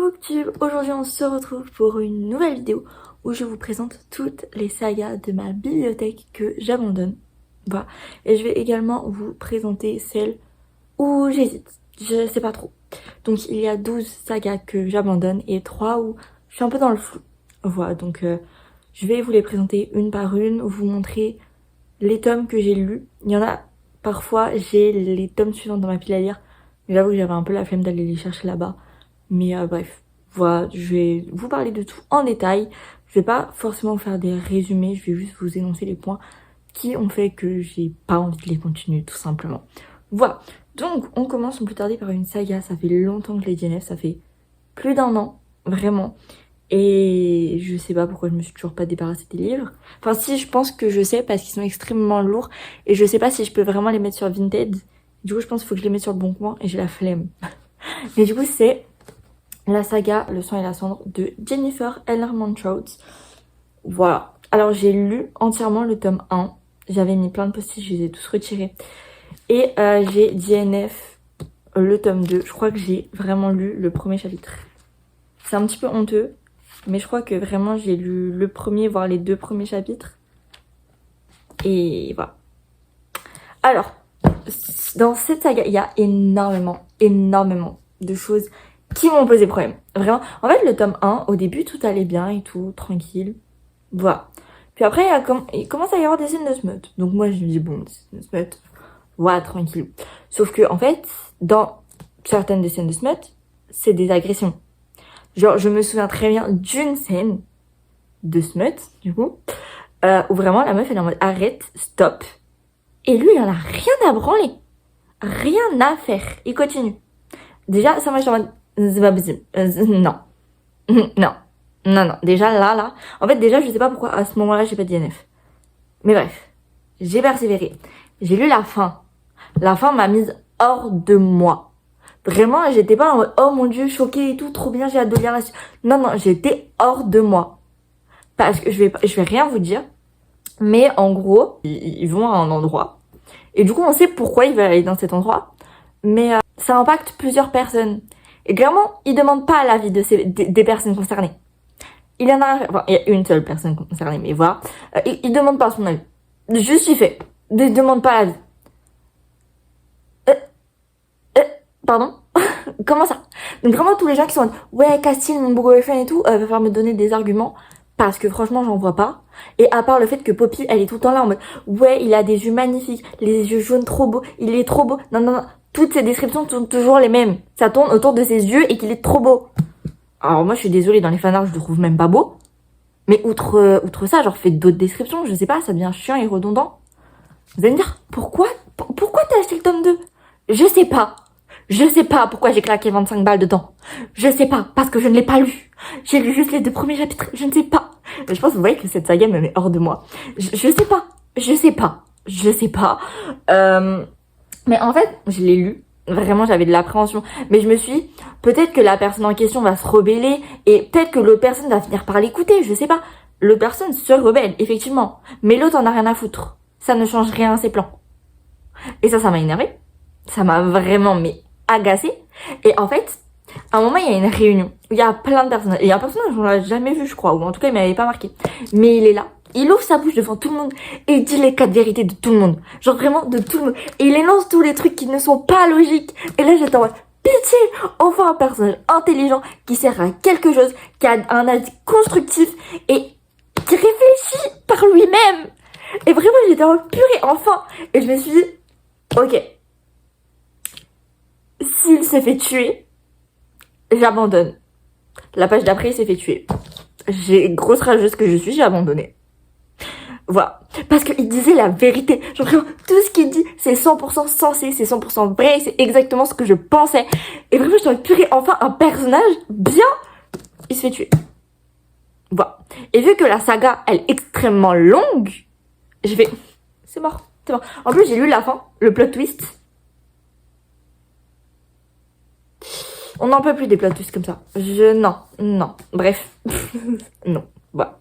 Booktube, aujourd'hui on se retrouve pour une nouvelle vidéo où je vous présente toutes les sagas de ma bibliothèque que j'abandonne. Voilà. Et je vais également vous présenter celles où j'hésite, je sais pas trop. Donc il y a 12 sagas que j'abandonne et 3 où je suis un peu dans le flou. Voilà, donc je vais vous les présenter une par une, vous montrer les tomes que j'ai lus. Il y en a, parfois j'ai les tomes suivants dans ma pile à lire, mais j'avoue que j'avais un peu la flemme d'aller les chercher là-bas. Mais bref, voilà, je vais vous parler de tout en détail. Je vais pas forcément faire des résumés, je vais juste vous énoncer les points qui ont fait que j'ai pas envie de les continuer, tout simplement. Voilà, donc on commence sans plus tarder par une saga. Ça fait longtemps que je l'ai DNF, ça fait plus d'1 an, vraiment. Et je sais pas pourquoi je me suis toujours pas débarrassée des livres. Enfin si, je pense que je sais parce qu'ils sont extrêmement lourds. Et je sais pas si je peux vraiment les mettre sur Vinted. Du coup je pense qu'il faut que je les mette sur le bon coin et j'ai la flemme. Mais du coup c'est la saga Le sang et la cendre de Jennifer L. Montrose. Voilà. Alors j'ai lu entièrement le tome 1. J'avais mis plein de post-it, je les ai tous retirés. Et j'ai DNF le tome 2. Je crois que j'ai vraiment lu le premier chapitre. C'est un petit peu honteux, mais je crois que vraiment j'ai lu le premier, voire les 2 premiers chapitres. Et voilà. Alors, dans cette saga, il y a énormément de choses qui m'ont posé problème. Vraiment. En fait, le tome 1, au début, tout allait bien et tout, tranquille. Voilà. Puis après, il commence à y avoir des scènes de smut. Donc moi, je me dis, bon, des scènes de smut, voilà, tranquille. Sauf que, en fait, dans certaines des scènes de smut, c'est des agressions. Genre, je me souviens très bien d'une scène de smut, du coup, où vraiment la meuf, elle est en mode, arrête, stop. Et lui, il en a rien à branler. Rien à faire. Il continue. Déjà, ça, moi, je suis en mode, c'est pas possible. Non. Non. Non. Déjà, là. En fait, déjà, je sais pas pourquoi à ce moment-là, j'ai pas de DNF. Mais bref. J'ai persévéré. J'ai lu la fin. La fin m'a mise hors de moi. Vraiment, j'étais pas en mode, oh mon dieu, choquée et tout, trop bien, j'ai hâte de lire la suite. Non, j'étais hors de moi. Parce que je vais rien vous dire. Mais en gros, ils vont à un endroit. Et du coup, on sait pourquoi ils veulent aller dans cet endroit. Mais ça impacte plusieurs personnes. Et clairement, ils demandent pas l'avis des personnes concernées. Il y en a, enfin, il y a une seule personne concernée, mais voilà. Ils demandent pas son avis. Juste il fait. Ils demandent pas l'avis. Pardon? Comment ça? Donc vraiment, tous les gens qui sont en mode, ouais, Castille, mon beau boyfriend et tout, va falloir me donner des arguments. Parce que franchement, j'en vois pas. Et à part le fait que Poppy, elle est tout le temps là en mode, ouais, il a des yeux magnifiques, les yeux jaunes trop beaux, il est trop beau. Non. Toutes ces descriptions sont toujours les mêmes. Ça tourne autour de ses yeux et qu'il est trop beau. Alors moi, je suis désolée, dans les fanarts, je le trouve même pas beau. Mais outre ça, genre, faites d'autres descriptions, je sais pas, ça devient chiant et redondant. Vous allez me dire, pourquoi t'as acheté le tome 2? Je sais pas pourquoi j'ai claqué 25 balles dedans. Je sais pas, parce que je ne l'ai pas lu. J'ai lu juste les 2 premiers chapitres, je ne sais pas. Mais je pense que vous voyez que cette saga me met hors de moi. Je sais pas. Mais en fait, je l'ai lu. Vraiment, j'avais de l'appréhension. Mais je me suis dit, peut-être que la personne en question va se rebeller et peut-être que l'autre personne va finir par l'écouter, je sais pas. L'autre personne se rebelle, effectivement. Mais l'autre en a rien à foutre. Ça ne change rien à ses plans. Et ça m'a énervé. Ça m'a vraiment, agacée. Et en fait, à un moment, il y a une réunion où il y a plein de personnages. Et il y a un personnage, on l'a jamais vu, je crois. Ou en tout cas, il m'avait pas marqué. Mais il est là. Il ouvre sa bouche devant tout le monde et il dit les 4 vérités de tout le monde. Genre vraiment de tout le monde. Et il énonce tous les trucs qui ne sont pas logiques. Et là, j'étais en mode, pitié! Enfin un personnage intelligent qui sert à quelque chose, qui a un avis constructif et qui réfléchit par lui-même. Et vraiment, j'étais en mode, purée, enfin! Et je me suis dit, ok. S'il s'est fait tuer, j'abandonne. La page d'après, il s'est fait tuer. J'ai grosse rageuse que je suis, j'ai abandonné. Voilà. Parce qu'il disait la vérité. Genre, tout ce qu'il dit, c'est 100% sensé, c'est 100% vrai, c'est exactement ce que je pensais. Et vraiment, je dois purée, enfin, un personnage bien, il se fait tuer. Voilà. Et vu que la saga, elle est extrêmement longue, j'ai fait, c'est mort. En plus, j'ai lu la fin, le plot twist. On n'en peut plus des plot twists comme ça. Non. Bref. Non. Voilà.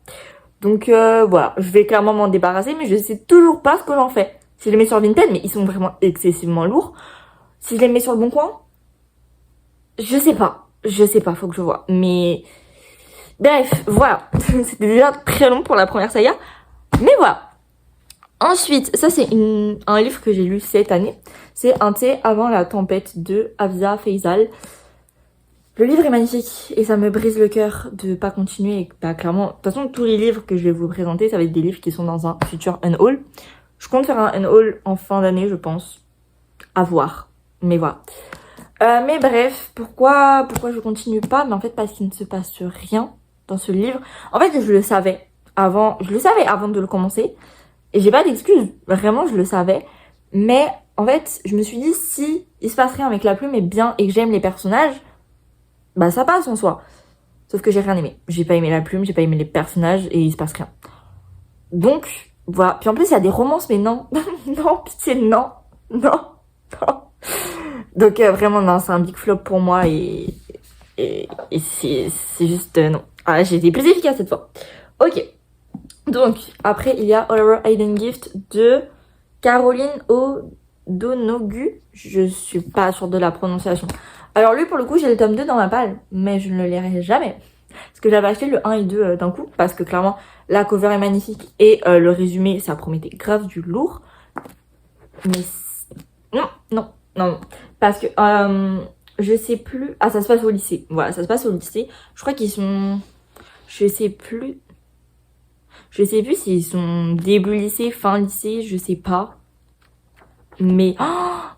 Donc voilà, je vais clairement m'en débarrasser, mais je sais toujours pas ce que j'en fais. Si je les mets sur Vinted, mais ils sont vraiment excessivement lourds. Si je les mets sur le bon coin, je sais pas. Je sais pas, faut que je vois. Mais bref, voilà. C'était déjà très long pour la première saga. Mais voilà. Ensuite, ça c'est un livre que j'ai lu cette année. C'est Un thé avant la tempête de Afza Faisal. Le livre est magnifique et ça me brise le cœur de pas continuer. Et bah, clairement, de toute façon, tous les livres que je vais vous présenter, ça va être des livres qui sont dans un futur unhaul. Je compte faire un unhaul en fin d'année, je pense. À voir. Mais voilà. Mais bref, pourquoi je continue pas? Mais en fait, parce qu'il ne se passe rien dans ce livre. En fait, je le savais avant de le commencer. Et j'ai pas d'excuses. Vraiment, je le savais. Mais en fait, je me suis dit, si il se passe rien avec la plume et bien et que j'aime les personnages, bah ça passe en soi. Sauf que j'ai rien aimé. J'ai pas aimé la plume, j'ai pas aimé les personnages et il se passe rien. Donc, voilà. Puis en plus, il y a des romances, mais non. Non, pitié, non. Non. Non. Donc vraiment, non, c'est un big flop pour moi et c'est juste non. Ah, j'ai été plus efficace cette fois. Ok. Donc, après, il y a All Our Hidden Gift de Caroline O'Donoghue. Je suis pas sûre de la prononciation. Alors lui, pour le coup, j'ai le tome 2 dans ma palle, mais je ne le lirai jamais. Parce que j'avais acheté le 1 et 2 d'un coup, parce que clairement, la cover est magnifique et le résumé, ça promettait grave du lourd. Mais non. Parce que je sais plus. Ah, ça se passe au lycée. Voilà, ça se passe au lycée. Je crois qu'ils sont. Je sais plus s'ils sont début lycée, fin lycée, je sais pas. Mais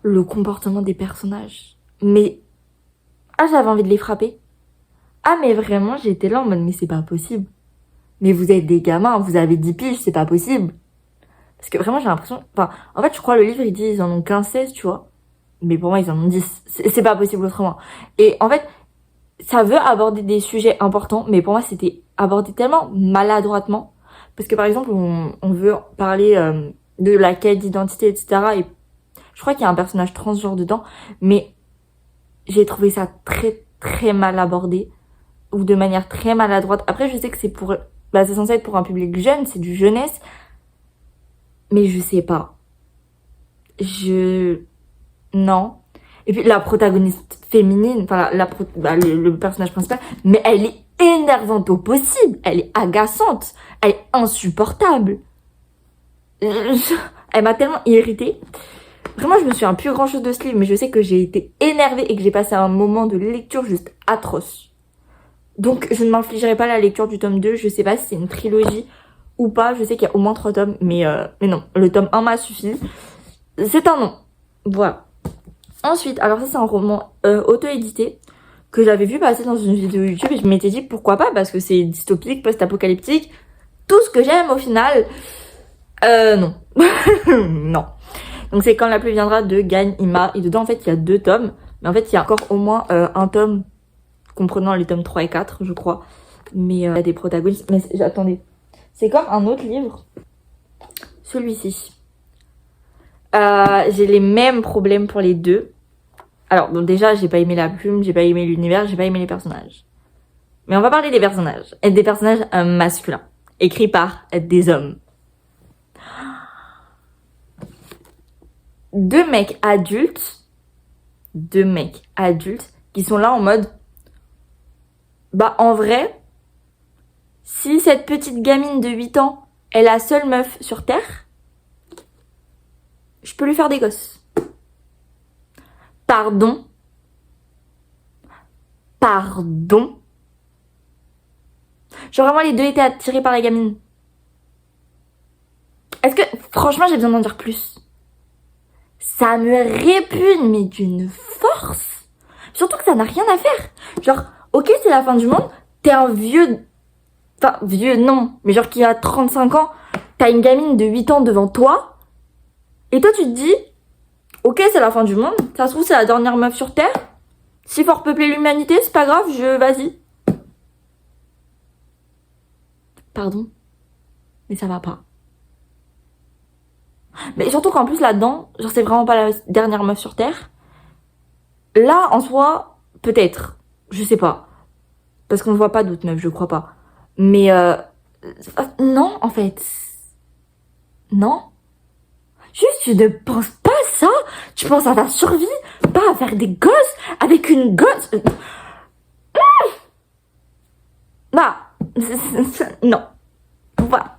le comportement des personnages. Mais j'avais envie de les frapper. Ah, mais vraiment, j'étais là en mode mais c'est pas possible. Mais vous êtes des gamins, vous avez 10 piges, c'est pas possible. Parce que vraiment, j'ai l'impression. Enfin, en fait, je crois le livre il dit ils en ont 15-16, tu vois. Mais pour moi, ils en ont 10. C'est pas possible autrement. Et en fait, ça veut aborder des sujets importants, mais pour moi, c'était abordé tellement maladroitement. Parce que par exemple, on veut parler de la quête d'identité, etc. Et je crois qu'il y a un personnage transgenre dedans, mais j'ai trouvé ça très, très mal abordé. Ou de manière très maladroite. Après, je sais que c'est c'est censé être pour un public jeune, c'est du jeunesse. Mais je sais pas. Non. Et puis la protagoniste féminine, enfin le personnage principal, mais elle est énervante au possible, elle est agaçante, elle est insupportable. Elle m'a tellement irritée. Vraiment, je me souviens plus grand chose de ce livre, mais je sais que j'ai été énervée et que j'ai passé un moment de lecture juste atroce. Donc je ne m'infligerai pas la lecture du tome 2, je sais pas si c'est une trilogie ou pas, je sais qu'il y a au moins 3 tomes, mais non, le tome 1 m'a suffi. C'est un non. Voilà. Ensuite, alors ça c'est un roman auto-édité que j'avais vu passer dans une vidéo YouTube et je m'étais dit pourquoi pas parce que c'est dystopique, post-apocalyptique, tout ce que j'aime au final. Non. Non. Donc c'est Quand la pluie viendra de Gan Ima et dedans en fait il y a 2 tomes, mais en fait il y a encore au moins un tome comprenant les tomes 3 et 4 je crois. Mais il y a des protagonistes. Mais attendez, c'est comme un autre livre, celui-ci. J'ai les mêmes problèmes pour les deux. Alors, bon, déjà, j'ai pas aimé la plume, j'ai pas aimé l'univers, j'ai pas aimé les personnages. Mais on va parler des personnages. Et des personnages masculins. Écrits par des hommes. 2 mecs adultes. 2 mecs adultes qui sont là en mode... Bah, en vrai, si cette petite gamine de 8 ans est la seule meuf sur Terre, je peux lui faire des gosses. Pardon. Genre vraiment les deux étaient attirés par la gamine. Est-ce que, franchement, j'ai besoin d'en dire plus? Ça me répugne, mais d'une force. Surtout que ça n'a rien à faire. Genre, ok, c'est la fin du monde, t'es un vieux... Enfin, vieux, non. Mais genre qui a 35 ans, t'as une gamine de 8 ans devant toi. Et toi, tu te dis, ok, c'est la fin du monde. Ça se trouve, c'est la dernière meuf sur Terre. S'il faut repeupler l'humanité, c'est pas grave, vas-y. Pardon. Mais ça va pas. Mais surtout qu'en plus là-dedans, genre c'est vraiment pas la dernière meuf sur Terre. Là, en soi, peut-être. Je sais pas. Parce qu'on ne voit pas d'autres meufs, je crois pas. Mais non, en fait. Non. Juste, tu ne penses pas à ça. Tu penses à ta survie, pas à faire des gosses avec une gosse. Non. Voilà.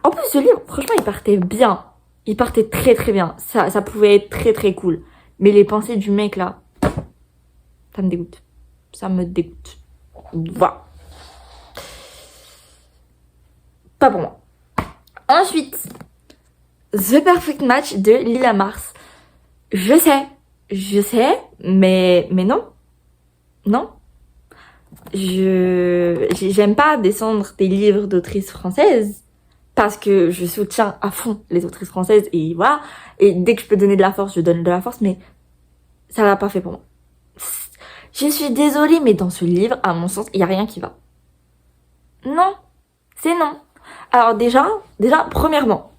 En plus, ce livre, franchement, il partait bien. Il partait très très bien. Ça pouvait être très très cool. Mais les pensées du mec, là, ça me dégoûte. Ça me dégoûte. Voilà. Pas pour moi. Ensuite, The Perfect Match de Lila Mars. Je sais, mais non. Non. J'aime pas descendre des livres d'autrices françaises parce que je soutiens à fond les autrices françaises et voilà. Et dès que je peux donner de la force, je donne de la force, mais ça l'a pas fait pour moi. Je suis désolée, mais dans ce livre, à mon sens, il y a rien qui va. Non, c'est non. Alors déjà, premièrement,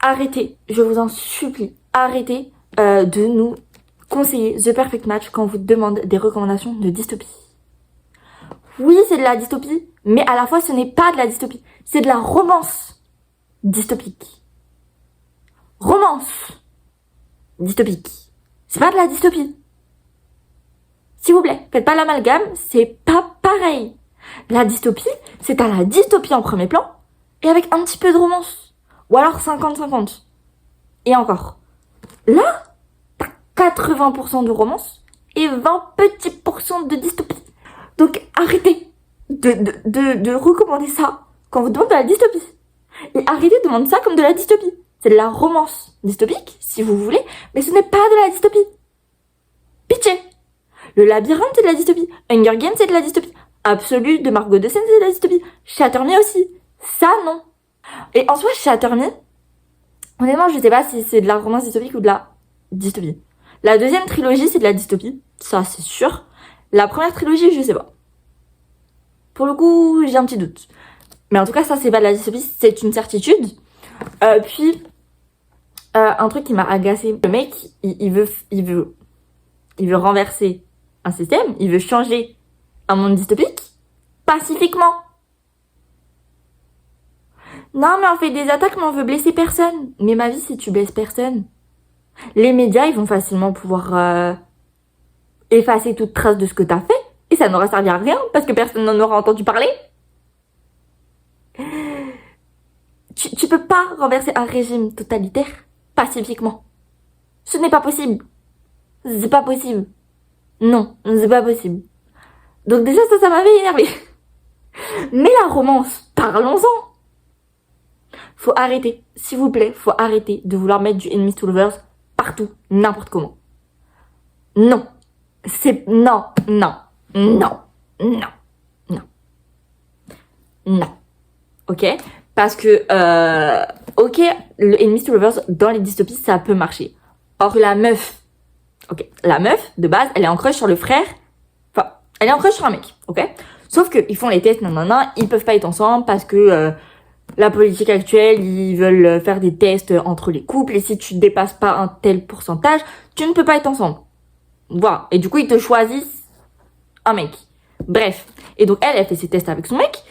arrêtez, je vous en supplie, arrêtez de nous conseiller The Perfect Match quand on vous demande des recommandations de dystopie. Oui, c'est de la dystopie, mais à la fois ce n'est pas de la dystopie, c'est de la romance dystopique. Romance dystopique. C'est pas de la dystopie. S'il vous plaît, faites pas l'amalgame, c'est pas pareil. La dystopie, c'est à la dystopie en premier plan, et avec un petit peu de romance. Ou alors 50-50. Et encore. Là, t'as 80% de romance et 20 petits pourcents de dystopie. Donc arrêtez de recommander ça quand vous demandez de la dystopie. Et arrêtez de demander ça comme de la dystopie. C'est de la romance dystopique, si vous voulez, mais ce n'est pas de la dystopie. Pitié. Le labyrinthe, c'est de la dystopie. Hunger Games, c'est de la dystopie. Absolu de Margot de Seine, c'est de la dystopie. Shatter Me aussi. Ça, non. Et en soi, Shatter Me, honnêtement, je sais pas si c'est de la romance dystopique ou de la dystopie. La deuxième trilogie, c'est de la dystopie. Ça, c'est sûr. La première trilogie, je sais pas. Pour le coup, j'ai un petit doute. Mais en tout cas, ça, c'est pas de la dystopie, c'est une certitude. Puis, un truc qui m'a agacé. Le mec, il veut renverser un système, il veut changer un monde dystopique pacifiquement. Non, mais on fait des attaques, mais on veut blesser personne. Mais ma vie, si tu blesses personne, les médias, ils vont facilement pouvoir effacer toute trace de ce que t'as fait, et ça n'aura servi à rien, parce que personne n'en aura entendu parler. Tu peux pas renverser un régime totalitaire pacifiquement. Ce n'est pas possible. C'est pas possible. Non, c'est pas possible. Donc déjà, ça m'avait énervé. Mais la romance, parlons-en. Faut arrêter, s'il vous plaît, faut arrêter de vouloir mettre du enemies to lovers partout, n'importe comment. Non. Non. Ok? Parce que, ok, le enemies to lovers dans les dystopies, ça peut marcher. Or, la meuf, de base, elle est en crush sur le frère. Enfin, elle est en crush sur un mec, ok? Sauf que ils font les tests, nanana, ils peuvent pas être ensemble parce que la politique actuelle, ils veulent faire des tests entre les couples et si tu dépasses pas un tel pourcentage, tu ne peux pas être ensemble. Voilà. Et du coup, ils te choisissent un mec. Bref. Et donc, elle fait ses tests avec son mec.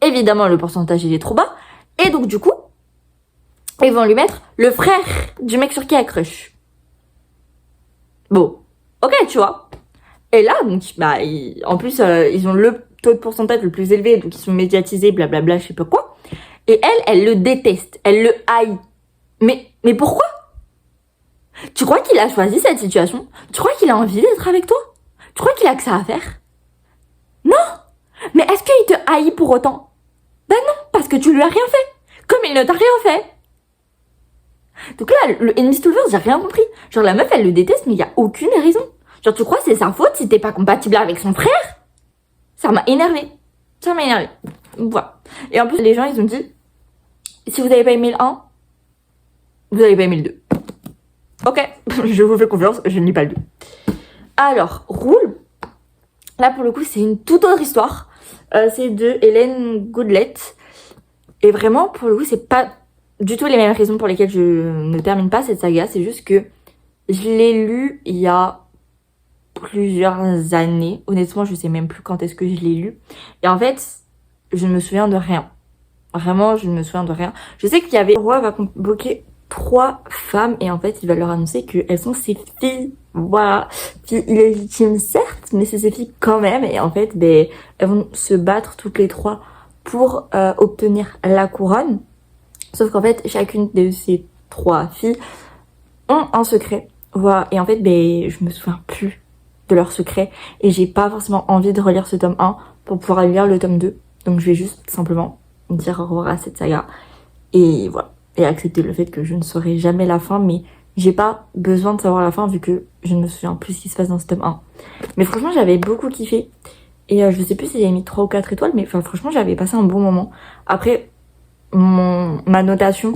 Évidemment, le pourcentage, il est trop bas. Et donc, du coup, ils vont lui mettre le frère du mec sur qui elle crush. Bon. Ok, tu vois. Et là, donc, bah, en plus, ils ont le taux de pourcentage le plus élevé, donc ils sont médiatisés, blablabla, je sais pas quoi. Et elle le déteste, elle le haït. Mais pourquoi? Tu crois qu'il a choisi cette situation? Tu crois qu'il a envie d'être avec toi? Tu crois qu'il a que ça à faire? Non! Mais est-ce qu'il te haït pour autant? Ben non, parce que tu lui as rien fait. Comme il ne t'a rien fait. Donc là, le enemies to lovers, j'ai rien compris. Genre la meuf, elle le déteste, mais il y a aucune raison. Genre tu crois que c'est sa faute si t'es pas compatible avec son frère? Ça m'a énervé. Voilà. Et en plus, les gens, ils ont dit, si vous avez pas aimé le 1, vous avez pas aimé le 2. Ok, je vous fais confiance, je ne lis pas le 2. Alors, Rule, là pour le coup, c'est une toute autre histoire. C'est de Hélène Goodlett. Et vraiment, pour le coup, c'est pas du tout les mêmes raisons pour lesquelles je ne termine pas cette saga. C'est juste que je l'ai lu il y a plusieurs années. Honnêtement, je sais même plus quand est-ce que je l'ai lu. Et en fait, je ne me souviens de rien. Vraiment, je ne me souviens de rien. Je sais qu'il y avait... Le roi va convoquer 3 femmes et en fait il va leur annoncer qu'elles sont ses filles. Voilà, filles illégitimes certes, mais c'est ses filles quand même. Et en fait elles vont se battre toutes les 3 pour obtenir la couronne. Sauf qu'en fait chacune de ces 3 filles ont un secret. Voilà, et en fait je me souviens plus de leur secret et j'ai pas forcément envie de relire ce tome 1 pour pouvoir lire le tome 2. Donc je vais juste simplement dire au revoir à cette saga et voilà, et accepter le fait que je ne saurai jamais la fin, mais j'ai pas besoin de savoir la fin vu que je ne me souviens plus ce qui se passe dans ce tome 1. Mais franchement j'avais beaucoup kiffé et je sais plus si j'avais mis 3 ou 4 étoiles, mais franchement j'avais passé un bon moment. Après ma notation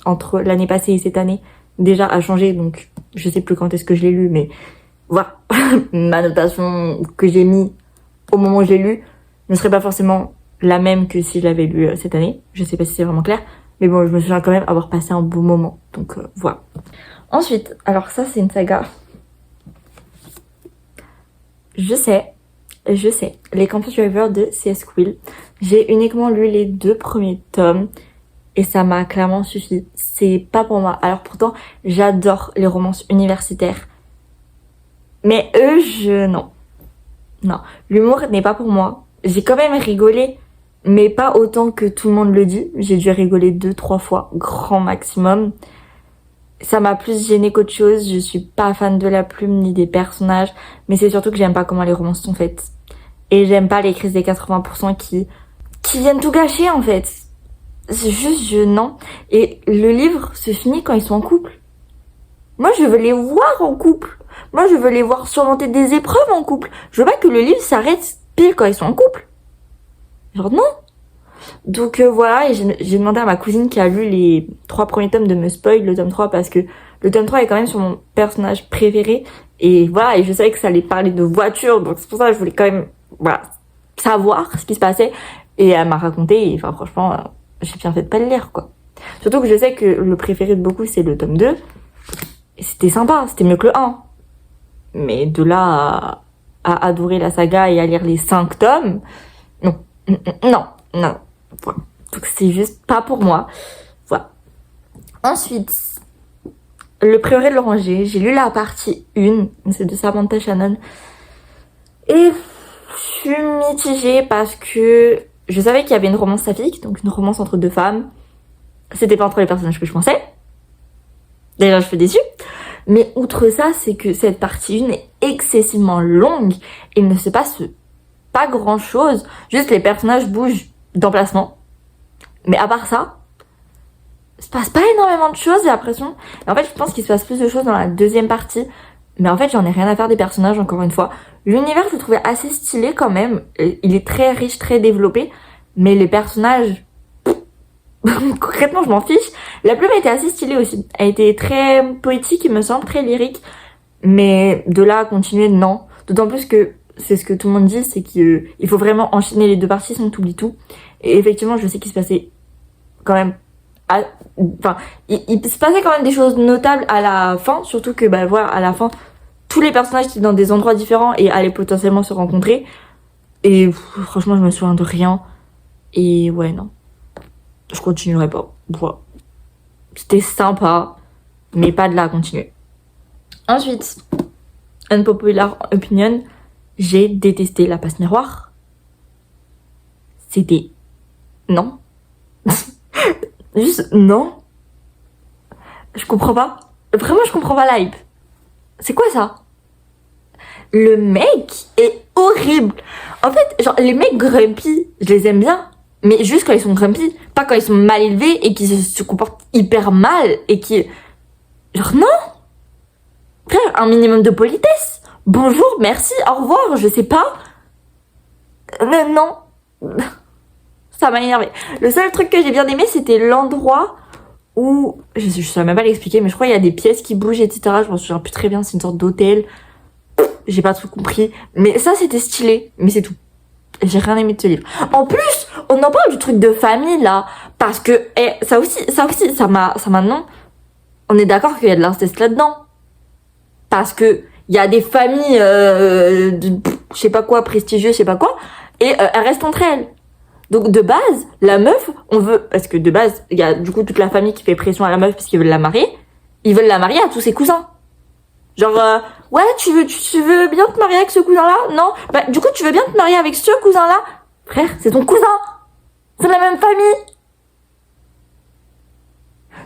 entre l'année passée et cette année déjà a changé, donc je sais plus quand est-ce que je l'ai lu, mais voilà, ma notation que j'ai mis au moment où je l'ai lu ne serait pas forcément la même que si je l'avais lu cette année. Je sais pas si c'est vraiment clair, mais bon, je me souviens quand même avoir passé un bon moment, donc voilà. Ensuite, alors ça c'est une saga. Je sais, les Campus Driver de C.S. Quill. J'ai uniquement lu les 2 premiers tomes et ça m'a clairement suffi. C'est pas pour moi. Alors pourtant, j'adore les romances universitaires. Mais eux, non. Non, l'humour n'est pas pour moi. J'ai quand même rigolé, mais pas autant que tout le monde le dit. J'ai dû rigoler 2-3 fois, grand maximum. Ça m'a plus gêné qu'autre chose. Je suis pas fan de la plume ni des personnages, mais c'est surtout que j'aime pas comment les romances sont faites. Et j'aime pas les crises des 80% qui viennent tout gâcher en fait. C'est juste, non. Et le livre se finit quand ils sont en couple. Moi, je veux les voir en couple. Moi, je veux les voir surmonter des épreuves en couple. Je veux pas que le livre s'arrête pile quand ils sont en couple. Genre, non. Donc voilà, et j'ai demandé à ma cousine qui a lu les 3 premiers tomes de me spoil le tome 3 parce que le tome 3 est quand même sur mon personnage préféré. Et voilà, et je savais que ça allait parler de voiture, donc c'est pour ça que je voulais quand même savoir ce qui se passait. Et elle m'a raconté, et enfin franchement, j'ai bien fait de pas le lire, quoi. Surtout que je sais que le préféré de beaucoup, c'est le tome 2. Et c'était sympa, c'était mieux que le 1. Mais de là à adorer la saga et à lire les 5 tomes, non. Voilà. Donc c'est juste pas pour moi. Voilà. Ensuite, Le Prieuré de l'Oranger, j'ai lu la partie 1, c'est de Samantha Shannon. Et je suis mitigée parce que je savais qu'il y avait une romance saphique, donc une romance entre 2 femmes. C'était pas entre les personnages que je pensais. Déjà, je suis déçue. Mais outre ça, c'est que cette partie 1 est excessivement longue et il ne se passe pas grand chose. Juste les personnages bougent d'emplacement. Mais à part ça, il se passe pas énormément de choses, j'ai l'impression. Et en fait, je pense qu'il se passe plus de choses dans la deuxième partie. Mais en fait, j'en ai rien à faire des personnages, encore une fois. L'univers, je le trouvais assez stylé quand même. Il est très riche, très développé. Mais les personnages... concrètement, je m'en fiche. La plume était assez stylée aussi. Elle était très poétique, il me semble, très lyrique. Mais de là à continuer, non. D'autant plus que c'est ce que tout le monde dit, c'est qu'il faut vraiment enchaîner les 2 parties, sinon t'oublies tout. Et effectivement, je sais qu'il se passait quand même... Enfin, il se passait quand même des choses notables à la fin. Surtout que, voilà, à la fin, tous les personnages étaient dans des endroits différents et allaient potentiellement se rencontrer. Et franchement, je me souviens de rien. Et ouais, non. Je continuerai pas. Voilà. C'était sympa, mais pas de là à continuer. Ensuite, Unpopular Opinion, j'ai détesté La Passe Miroir. C'était... non. Juste non. Je comprends pas. Vraiment, je comprends pas l'hype. C'est quoi ça? Le mec est horrible. En fait, genre, les mecs grumpy, je les aime bien. Mais juste quand ils sont grumpy, pas quand ils sont mal élevés et qu'ils se comportent hyper mal et qui... genre, non. Frère, un minimum de politesse. Bonjour, merci, au revoir, je sais pas. Non. Ça m'a énervé. Le seul truc que j'ai bien aimé, c'était l'endroit où... je sais même pas l'expliquer, mais je crois qu'il y a des pièces qui bougent, etc. Je m'en souviens plus très bien, c'est une sorte d'hôtel. J'ai pas tout compris. Mais ça, c'était stylé. Mais c'est tout. J'ai rien aimé de ce livre. En plus, on en parle du truc de famille, là. Parce que, ça aussi, ça m'a, non. On est d'accord qu'il y a de l'inceste là-dedans. Parce que, il y a des familles, je sais pas quoi, prestigieuses, je sais pas quoi. Et elles restent entre elles. Donc de base, la meuf, on veut... Parce que de base, il y a du coup toute la famille qui fait pression à la meuf parce qu'ils veulent la marier. Ils veulent la marier à tous ses cousins. Genre, ouais, tu veux bien te marier avec ce cousin-là? Non? Bah, du coup, tu veux bien te marier avec ce cousin-là? Frère, c'est ton cousin! C'est la même famille!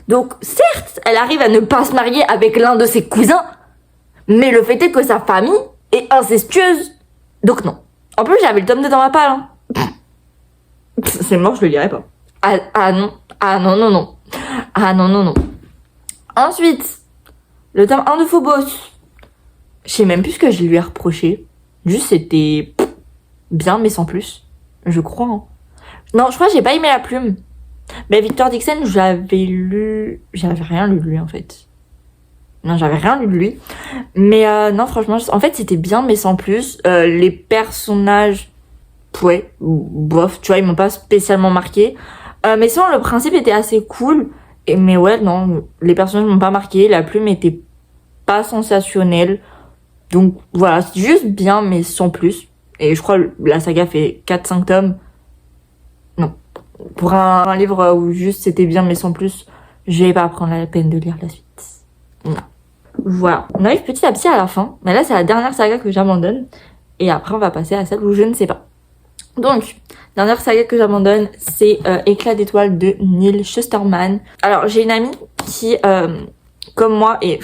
Donc, certes, elle arrive à ne pas se marier avec l'un de ses cousins, mais le fait est que sa famille est incestueuse. Donc non. En plus, j'avais le tome 2 dans ma palle, hein. C'est mort, je le lirai pas. Ah non. Ah non, non, non. Ah non, non, non. Ensuite, le tome 1 de Phobos. Je sais même plus ce que je lui ai reproché. Juste, c'était bien, mais sans plus. Je crois, hein. Non, je crois que j'ai pas aimé la plume. Mais Victor Dixon, j'avais lu... J'avais rien lu de lui, en fait. Non, j'avais rien lu de lui. Mais non, franchement, en fait, c'était bien, mais sans plus. Les personnages... Ouais, bof, tu vois, ils m'ont pas spécialement marqué. Mais sinon, le principe était assez cool. Mais ouais, non, les personnages m'ont pas marqué. La plume était pas sensationnelle. Donc voilà, c'est juste bien, mais sans plus. Et je crois que la saga fait 4-5 tomes. Non. Pour un livre où juste c'était bien, mais sans plus, je vais pas prendre la peine de lire la suite. Non. Voilà. On arrive petit à petit à la fin. Mais là, c'est la dernière saga que j'abandonne. Et après, on va passer à celle où je ne sais pas. Donc, dernière saga que j'abandonne, c'est Éclat d'étoiles de Neil Shusterman. Alors, j'ai une amie qui, comme moi, est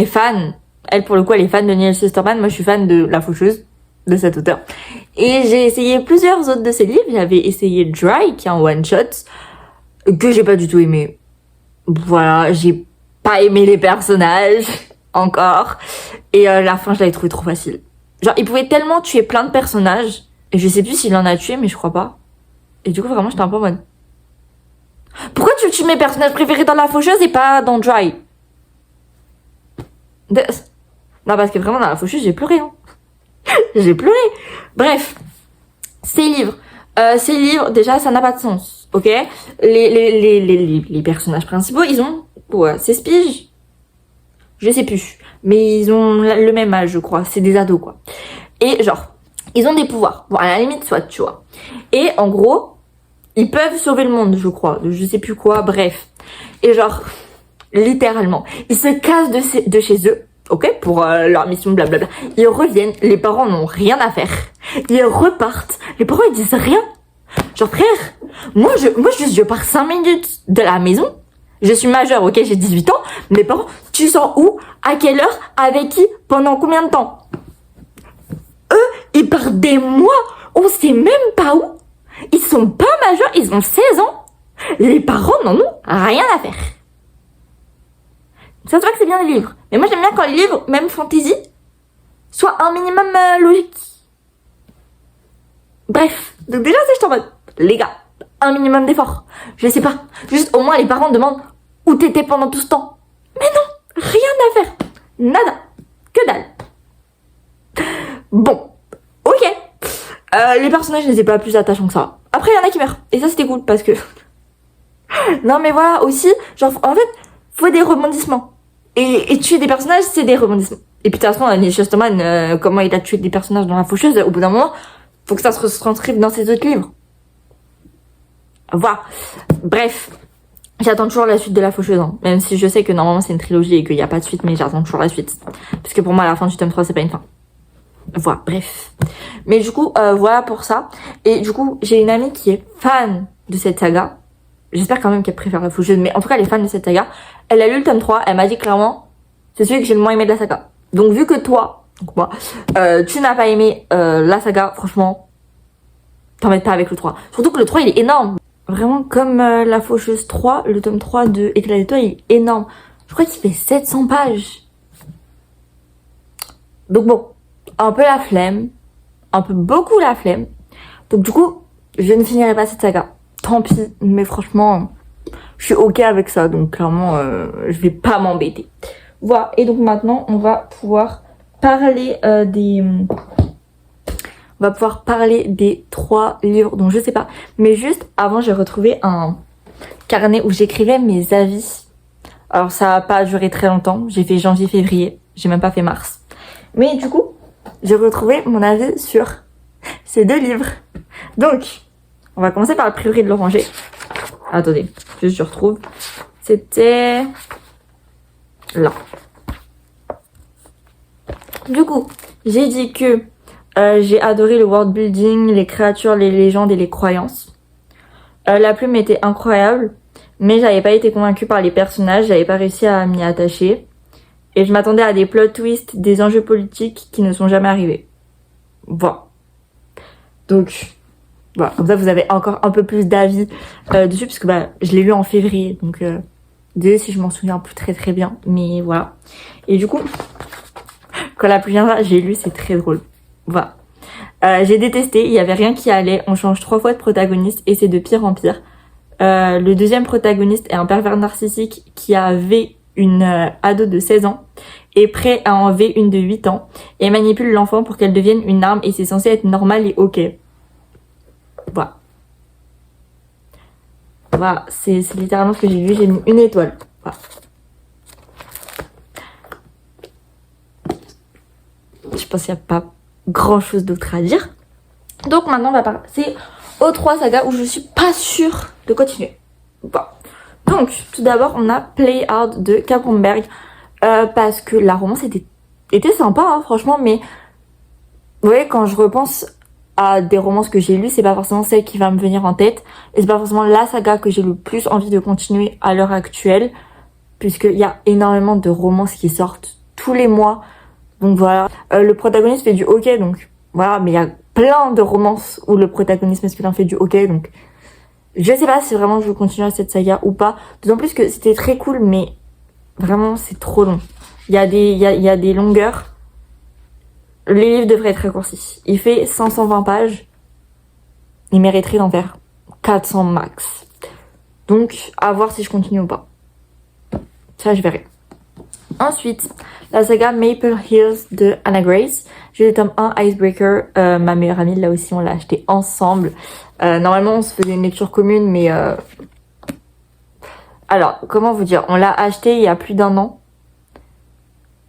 fan. Elle, pour le coup, elle est fan de Neil Shusterman. Moi, je suis fan de La Faucheuse, de cet auteur. Et j'ai essayé plusieurs autres de ses livres. J'avais essayé Dry, qui est un one-shot, que j'ai pas du tout aimé. Voilà, j'ai pas aimé les personnages, encore. Et la fin, je l'avais trouvé trop facile. Genre, il pouvait tellement tuer plein de personnages. Et je sais plus s'il en a tué, mais je crois pas. Et du coup, vraiment, j'étais un peu en mode... Pourquoi tu tues mes personnages préférés dans La Faucheuse et pas dans Dry? Non, parce que vraiment, dans La Faucheuse, j'ai pleuré, hein. J'ai pleuré. Bref. Ces livres, déjà, ça n'a pas de sens, ok? Les personnages principaux, ils ont... Ouais, 16 piges. Je sais plus. Mais ils ont le même âge, je crois. C'est des ados, quoi. Et genre... Ils ont des pouvoirs. Bon, à la limite, soit, tu vois. Et en gros, ils peuvent sauver le monde, je crois. Je sais plus quoi, bref. Et genre, littéralement, ils se cassent de chez eux, ok, pour leur mission, blablabla. Ils reviennent, les parents n'ont rien à faire. Ils repartent, les parents ils disent rien. Genre, frère, moi je pars 5 minutes de la maison. Je suis majeure, ok, j'ai 18 ans. Mes parents, tu sors où? À quelle heure? Avec qui? Pendant combien de temps? Ils partent des mois, on sait même pas où. Ils sont pas majeurs, ils ont 16 ans. Les parents n'en ont rien à faire. Ça se voit que c'est bien les livres. Mais moi j'aime bien quand les livres, même fantasy, soient un minimum logiques. Bref, donc déjà c'est je t'en mode, les gars, un minimum d'effort. Je sais pas, juste au moins les parents demandent où t'étais pendant tout ce temps. Mais non, rien à faire. Nada, que dalle. Bon. Ok. Les personnages n'étaient pas plus attachants que ça. Après, il y en a qui meurent. Et ça, c'était cool parce que... Non, mais voilà, aussi, genre, en fait, faut des rebondissements. Et tuer des personnages, c'est des rebondissements. Et puis, de toute façon, Neil Shusterman, comment il a tué des personnages dans La Faucheuse, au bout d'un moment, faut que ça se transcrive dans ses autres livres. Voilà. Bref. J'attends toujours la suite de La Faucheuse, hein. Même si je sais que normalement, c'est une trilogie et qu'il n'y a pas de suite, mais j'attends toujours la suite. Parce que pour moi, la fin du tome 3, c'est pas une fin. Voilà, bref. Mais du coup, voilà pour ça. Et du coup, j'ai une amie qui est fan de cette saga. J'espère quand même qu'elle préfère La Faucheuse, mais en tout cas, elle est fan de cette saga. Elle a lu le tome 3, elle m'a dit clairement, c'est celui que j'ai le moins aimé de la saga. Donc vu que toi, donc moi, tu n'as pas aimé la saga, franchement, t'embête pas avec le 3. Surtout que le 3, il est énorme. Vraiment, comme La Faucheuse 3, le tome 3 de Éclat d'étoiles, il est énorme. Je crois qu'il fait 700 pages. Donc bon, un peu la flemme, un peu beaucoup la flemme. Donc du coup, je ne finirai pas cette saga. Tant pis, mais franchement, je suis ok avec ça, donc clairement, je vais pas m'embêter. Voilà, et donc maintenant, on va pouvoir parler On va pouvoir parler des 3 livres, donc je sais pas. Mais juste, avant, j'ai retrouvé un carnet où j'écrivais mes avis. Alors ça a pas duré très longtemps, j'ai fait janvier-février, j'ai même pas fait mars. Mais du coup, j'ai retrouvé mon avis sur ces 2 livres. Donc, On va commencer par le prieuré de l'oranger. Attendez, juste je retrouve. C'était là. Du coup, j'ai dit que j'ai adoré le world building, les créatures, les légendes et les croyances. La plume était incroyable, mais j'avais pas été convaincue par les personnages, j'avais pas réussi à m'y attacher. Et je m'attendais à des plot twists, des enjeux politiques qui ne sont jamais arrivés. Voilà. Donc, voilà, comme ça vous avez encore un peu plus d'avis dessus, parce que je l'ai lu en février, donc désolé si je m'en souviens plus très très bien, mais voilà. Et du coup, quand la pluie viendra, j'ai lu, c'est très drôle. Voilà. J'ai détesté, il y avait rien qui allait, on change 3 fois de protagoniste et c'est de pire en pire. Le deuxième protagoniste est un pervers narcissique qui avait une ado de 16 ans est prêt à enlever une de 8 ans et manipule l'enfant pour qu'elle devienne une arme et c'est censé être normal et ok. Voilà. Voilà, c'est littéralement ce que j'ai lu, j'ai mis 1 étoile. Voilà. Je pense qu'il n'y a pas grand chose d'autre à dire. Donc maintenant on va passer aux 3 sagas où je suis pas sûre de continuer. Voilà. Donc tout d'abord on a Play Hard de Capronberg parce que la romance était sympa hein, franchement, mais vous voyez quand je repense à des romances que j'ai lues, c'est pas forcément celle qui va me venir en tête et c'est pas forcément la saga que j'ai le plus envie de continuer à l'heure actuelle, puisqu'il y a énormément de romances qui sortent tous les mois. Donc voilà, le protagoniste fait du hockey, donc voilà, mais il y a plein de romances où le protagoniste masculin fait du hockey, donc je sais pas si vraiment je veux continuer cette saga ou pas. D'autant plus que c'était très cool, mais vraiment c'est trop long. Il y a des longueurs. Les livres devraient être raccourcis. Il fait 520 pages. Il mériterait d'en faire 400 max. Donc à voir si je continue ou pas. Ça je verrai. Ensuite, la saga Maple Hills de Anna Grace. J'ai le tome 1 Icebreaker. Ma meilleure amie, là aussi, on l'a acheté ensemble. Normalement, on se faisait une lecture commune, mais... Alors, comment vous dire? On l'a acheté il y a plus d'1 an.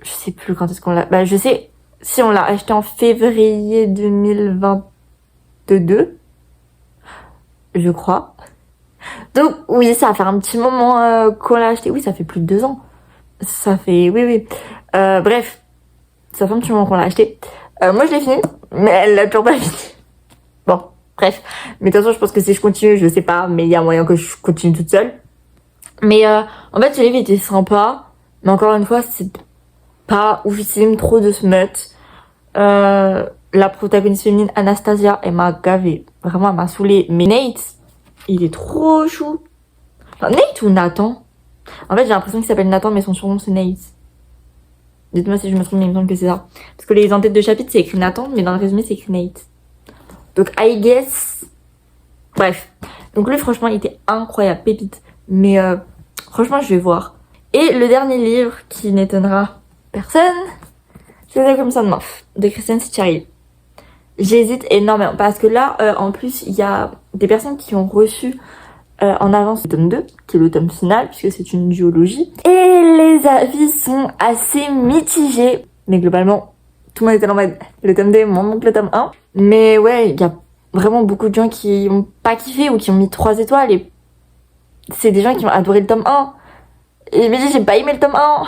Je sais plus quand est-ce qu'on l'a... je sais si on l'a acheté en février 2022. Je crois. Donc, oui, ça fait un petit moment qu'on l'a acheté. Oui, ça fait plus de 2 ans. Ça fait... Oui. Bref, ça fait un petit moment qu'on l'a acheté. Moi, je l'ai fini, mais elle l'a toujours pas fini. Bon, bref. Mais de toute façon, je pense que si je continue, je sais pas, mais il y a moyen que je continue toute seule. Mais en fait, ce livre était sympa, mais encore une fois, c'est pas oufissime, trop de smut. La protagoniste féminine, Anastasia, elle m'a gavé. Vraiment, elle m'a saoulée. Mais Nate, il est trop chou. Enfin, Nate ou Nathan? En fait, j'ai l'impression qu'il s'appelle Nathan, mais son surnom, c'est Nate. Dites-moi si je me trompe, mais il me semble que c'est ça. Parce que les en-têtes de chapitre, c'est écrit Nathan, mais dans le résumé, c'est écrit Nate. Donc, I guess... Bref. Donc, lui, franchement, il était incroyable, pépite. Mais, franchement, je vais voir. Et le dernier livre, qui n'étonnera personne, c'est The Crimson Moth, de Christian Sitcharil. J'hésite énormément, parce que là, en plus, il y a des personnes qui ont reçu en avance le tome 2, qui est le tome final, puisque c'est une duologie. Et les avis sont assez mitigés. Mais globalement, tout le monde était en mode le tome 2, mon oncle le tome 1. Mais ouais, il y a vraiment beaucoup de gens qui ont pas kiffé ou qui ont mis 3 étoiles. Et c'est des gens qui ont adoré le tome 1. Et je me dis, j'ai pas aimé le tome 1.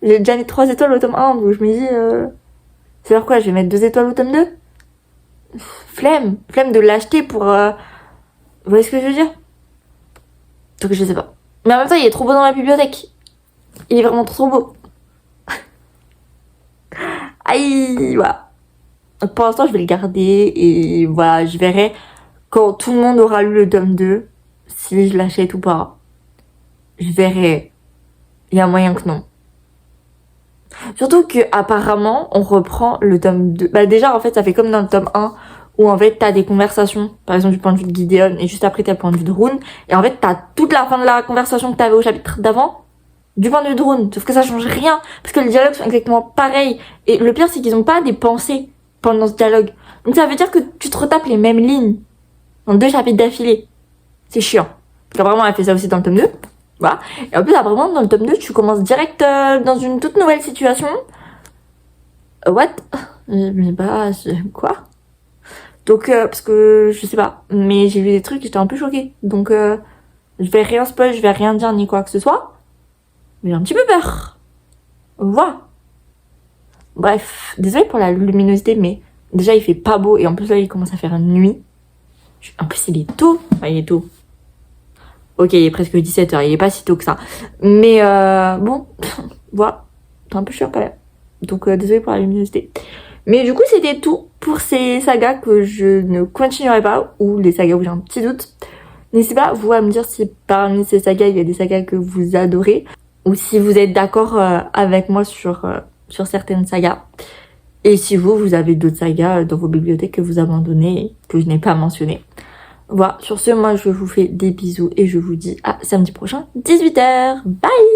J'ai déjà mis 3 étoiles au tome 1. Donc je me dis, c'est alors quoi, je vais mettre 2 étoiles au tome 2? Flemme de l'acheter pour... Vous voyez ce que je veux dire? Donc je sais pas. Mais en même temps, il est trop beau dans la bibliothèque. Il est vraiment trop beau. Aïe, voilà. Donc pour l'instant, je vais le garder et voilà, je verrai quand tout le monde aura lu le tome 2 si je l'achète ou pas. Je verrai. Il y a moyen que non. Surtout que apparemment, on reprend le tome 2. Déjà, en fait, ça fait comme dans le tome 1 où en fait t'as des conversations, par exemple du point de vue de Gideon, et juste après t'as le point de vue de Rune, et en fait t'as toute la fin de la conversation que t'avais au chapitre d'avant du point de vue de Rune, sauf que ça change rien, parce que les dialogues sont exactement pareils, et le pire c'est qu'ils ont pas des pensées pendant ce dialogue, donc ça veut dire que tu te retapes les mêmes lignes dans 2 chapitres d'affilée, c'est chiant. Donc vraiment elle fait ça aussi dans le tome 2, voilà, et en plus apparemment dans le tome 2 tu commences direct dans une toute nouvelle situation. What? Mais quoi? Donc, parce que je sais pas, mais j'ai vu des trucs, j'étais un peu choquée. Donc, je vais rien spoil, je vais rien dire ni quoi que ce soit. Mais j'ai un petit peu peur. Voilà. Bref, désolée pour la luminosité, mais déjà il fait pas beau et en plus là il commence à faire nuit. En plus il est tôt. Enfin, il est tôt. Ok, il est presque 17h, il est pas si tôt que ça. Mais bon, voilà. C'est un peu chiant quand même. Donc désolée pour la luminosité. Mais du coup c'était tout pour ces sagas que je ne continuerai pas, ou les sagas où j'ai un petit doute. N'hésitez pas, vous, à me dire si parmi ces sagas, il y a des sagas que vous adorez, ou si vous êtes d'accord avec moi sur certaines sagas. Et si vous avez d'autres sagas dans vos bibliothèques que vous abandonnez et que je n'ai pas mentionné. Voilà, sur ce, moi je vous fais des bisous et je vous dis à samedi prochain, 18h. Bye!